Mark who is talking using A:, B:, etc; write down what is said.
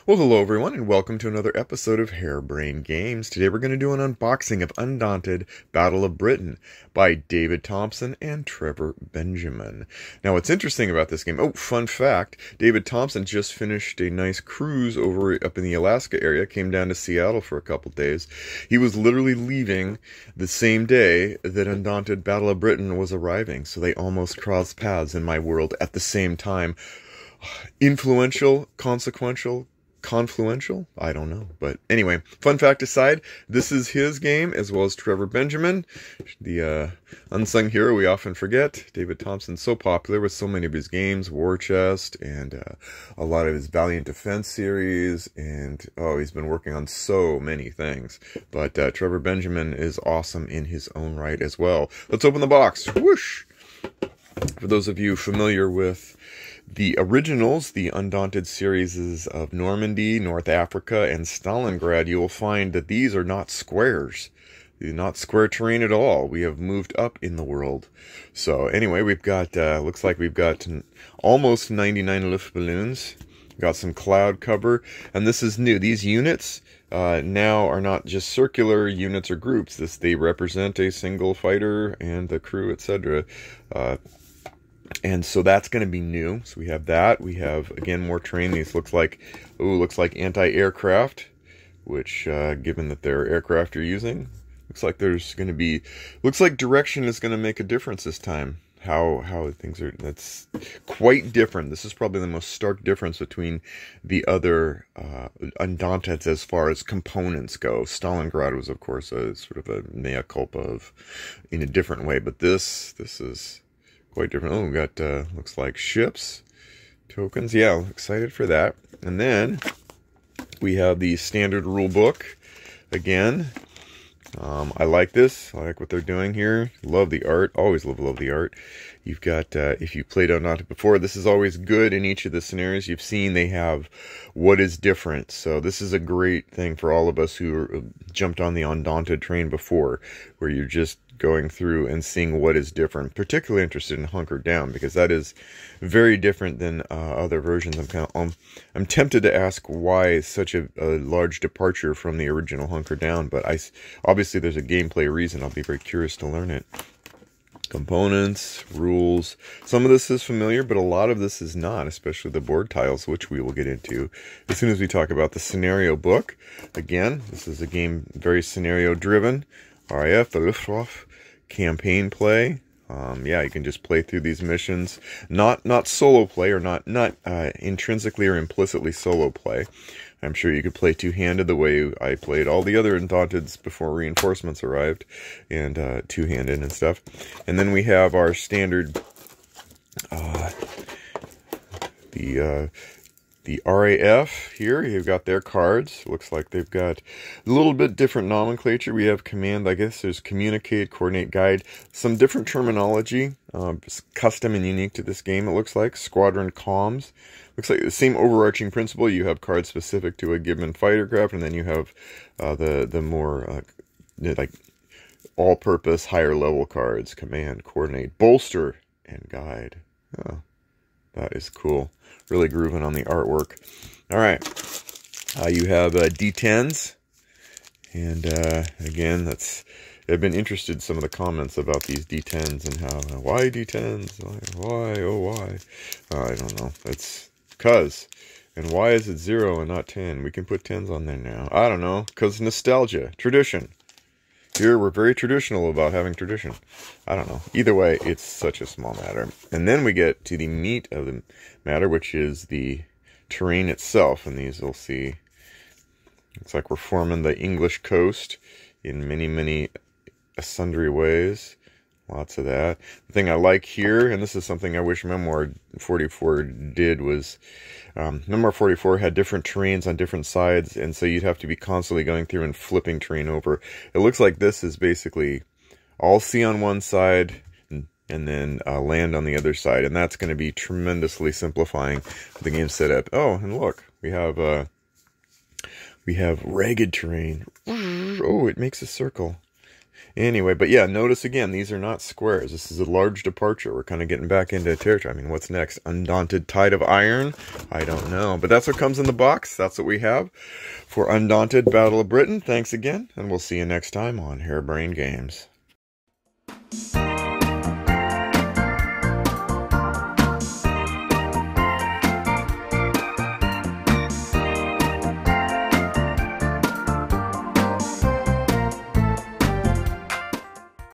A: Well, hello everyone, and welcome to another episode of Harebrained Games. Today we're going to do an unboxing of Undaunted Battle of Britain by David Thompson and Trevor Benjamin. Now, what's interesting about this game, fun fact, David Thompson just finished a nice cruise up in the Alaska area, came down to Seattle for a couple days. He was literally leaving the same day that Undaunted Battle of Britain was arriving, so they almost crossed paths in my world at the same time. Influential, consequential, confluential? I don't know. But anyway, fun fact aside, this is his game as well as Trevor Benjamin, the unsung hero we often forget. David Thompson's so popular with so many of his games, War Chest, and a lot of his Valiant Defense series, and he's been working on so many things. But Trevor Benjamin is awesome in his own right as well. Let's open the box. Whoosh! For those of you familiar with the originals, the Undaunted series of Normandy, North Africa, and Stalingrad, you will find that these are not squares. They're not square terrain at all. We have moved up in the world. So anyway, we've got, looks like we've got almost 99 Luftballons. Got some cloud cover, and this is new. These units now are not just circular units or groups. They represent a single fighter and the crew, etc. And so that's going to be new. So we have that. We have, again, more terrain. These looks like anti-aircraft, which, given that they're aircraft you're using, looks like there's going to be, looks like direction is going to make a difference this time. How things are, that's quite different. This is probably the most stark difference between the other Undaunted as far as components go. Stalingrad was, of course, a sort of a mea culpa in a different way, but this is quite different. Oh, we got, looks like ships, tokens. Yeah, excited for that. And then we have the standard rule book again. I like this. I like what they're doing here. Love the art. Always love the art. You've got, if you played Undaunted before, this is always good in each of the scenarios you've seen. They have what is different. So this is a great thing for all of us who jumped on the Undaunted train before, where you're just going through and seeing what is different. Particularly interested in Hunker Down, because that is very different than other versions. I'm tempted to ask why such a large departure from the original Hunker Down, but obviously there's a gameplay reason. I'll be very curious to learn it. Components, rules. Some of this is familiar, but a lot of this is not, especially the board tiles, which we will get into as soon as we talk about the scenario book. Again, this is a game very scenario driven. RAF, the Luftwaffe, campaign play. Yeah, you can just play through these missions. Not solo play, or not intrinsically or implicitly solo play. I'm sure you could play two-handed the way I played all the other Undaunteds before reinforcements arrived, and two-handed and stuff. And then we have our standard, the RAF here. You've got their cards. Looks like they've got a little bit different nomenclature. We have command, I guess there's communicate, coordinate, guide. Some different terminology, custom and unique to this game, it looks like. Squadron comms. Looks like the same overarching principle. You have cards specific to a given fighter craft, and then you have the more like all-purpose, higher-level cards. Command, coordinate, bolster, and guide. Oh, that is cool. Really grooving on the artwork. All right, you have D10s, and again, I've been interested in some of the comments about these D10s and how why D10s, why I don't know. It's cause, and why is it 0 and not 10? We can put 10s on there now. I don't know, cause nostalgia, tradition. Here, we're very traditional about having tradition. I don't know. Either way, it's such a small matter. And then we get to the meat of the matter, which is the terrain itself. And these you'll see, it's like we're forming the English coast in many sundry ways. Lots of that. The thing I like here, and this is something I wish Memoir 44 did, was Memoir 44 had different terrains on different sides, and so you'd have to be constantly going through and flipping terrain over. It looks like this is basically all sea on one side and then land on the other side, and that's going to be tremendously simplifying the game setup. Oh, and look, we have ragged terrain. Oh, it makes a circle. Anyway, but yeah, notice again, these are not squares. This is a large departure. We're kind of getting back into territory. I mean, what's next? Undaunted Tide of Iron? I don't know. But that's what comes in the box. That's what we have for Undaunted Battle of Britain. Thanks again, and we'll see you next time on Harebrained Games.